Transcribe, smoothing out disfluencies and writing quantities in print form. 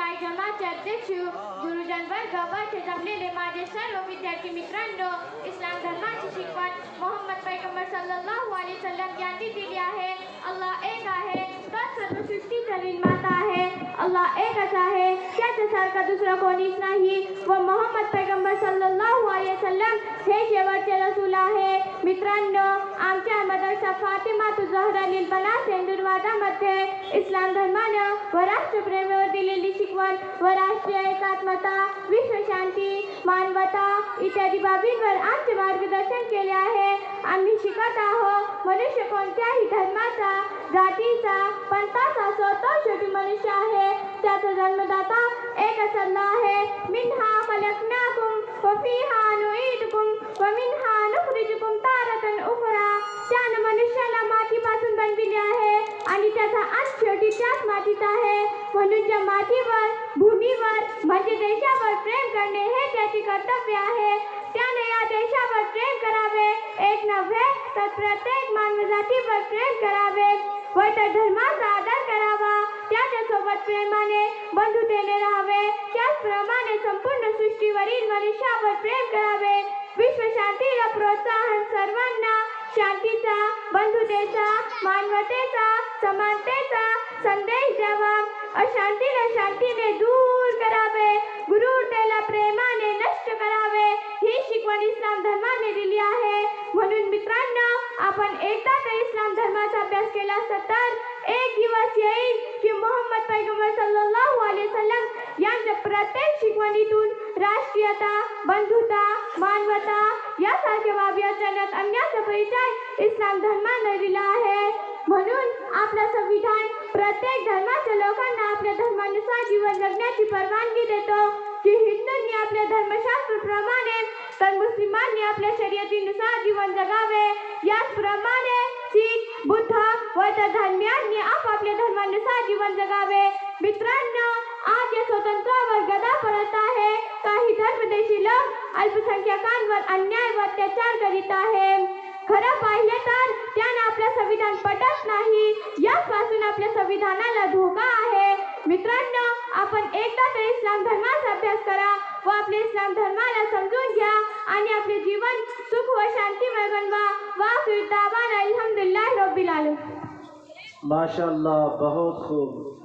काय जमाचे अध्यक्ष गुरुजन वर्ग व जमलेले माझे सर्व विद्यार्थी मित्रांनो, इस्लाम धर्माची शिकवण मोहम्मद पैगंबर सल्लल्लाहु अलैहि वसल्लम यांनी दिली आहे. अल्लाह एक आहे, तो सर्व सृष्टीचा निर्माता आहे. अल्लाह एकच आहे, त्याच्यासारखा दुसरा कोणीच नाही व मोहम्मद पैगंबर सल्लल्लाहु अलैहि वसल्लम हे शेवटचे रसूल आहे. मित्रांनो, आमच्या मदरसा फातिमा झहरा लिल बनात हिंदुत्वादामध्ये इस्लाम धर्मानं व राष्ट्रप्रेमावर दिलेली शिकवण व राष्ट्रीय एकात्मता, विश्वशांती, मानवता इत्यादी बाबींवर आमचे मार्गदर्शन केले आहे. आम्ही शिकत आहोत मनुष्य कोणत्याही धर्माचा, जातीचा, पंथाचा असो तो शेवटी मनुष्य आहे. त्याचा जन्मदाता एकच अल्लाह आहे. मिन्हा खलकनाकुम व फीहा नुईदुकुम व मिन्हा नुखरिजुकुम तारतन उखरा. त्यानं मनुष्याला मातीपासून बनविले आहे आणि त्याचा अंत शेवटी त्याच मातीत आहे. म्हणून ज्या मातीवर, भूमीवर म्हणजे देशावर प्रेम करणे हे त्याचे कर्तव्य आहे. त्याने या देशावर प्रेम करावे, एक नव्हे तर प्रत्येक मानवजातीवर प्रेम करावे व त्या धर्माचा आदर करावा. त्याच्यासोबत प्रेमाने, बंधुतेने राहावे. त्याचप्रमाणे संपूर्ण सृष्टीवरील मनुष्यावर प्रेम करावे. विश्वशांतीला प्रोत्साहन, सर्वांना शांतीचा, बंधुतेचा, मानवतेचा, समानतेचा संदेश द्यावा. अशांतीला शांतीने दूर करावे. क्रूरतेला प्रेमाने नष्ट करावे. ही शिकवण इस्लाम धर्माने दिली आहे. म्हणून मित्रांनो, आपण एकदा तर इस्लाम धर्माचा अभ्यास केला तर एक दिवस येईल की मोहम्मद पैगंबर सल्लल्लाहु अलैहि वसल्लम यांच्या प्रत्येक शिकवणीतून राष्ट्रीयता, बंधुता, मानवता यासारख्या बाबी असल्यास अन्याचा परिचय इस्लाम धर्माने दिला आहे. म्हणून आपलं संविधान प्रत्येक धर्माच्या लोकांना आपल्या धर्मानुसार जीवन जगण्याची परवानगी देतो. की हिंदूंनी आपल्या धर्मशास्त्राप्रमाणे तर मुस्लिमांनी आपल्या शर्यतीनुसार जीवन जगावे. याचप्रमाणे शीख, बुद्ध व इतर धर्मीयांनी आपापल्या धर्मानुसार जीवन जगावे. मित्रांनो, आज या स्वतंत्रावर गदा पडत आहे. काही धर्मदेशी लोक अल्पसंख्याकांवर अन्याय व अत्याचार करीत आहे. खरं पाहिले तर त्यांना आपलं संविधान पटत नाही. यापासून आपल्या संविधानाला धोका आहे. मित्रांनो, आपण एकदा तर इस्लाम धर्माचा अभ्यास करा व आपल्या इस्लाम धर्माला समजून घ्या आणि आपले जीवन सुख व शांतिमय बनवा. वाखिर दावाना अल्हम्दुलिल्लाह रब्बिल आलमीन. माशाअल्लाह, बहुत खूब.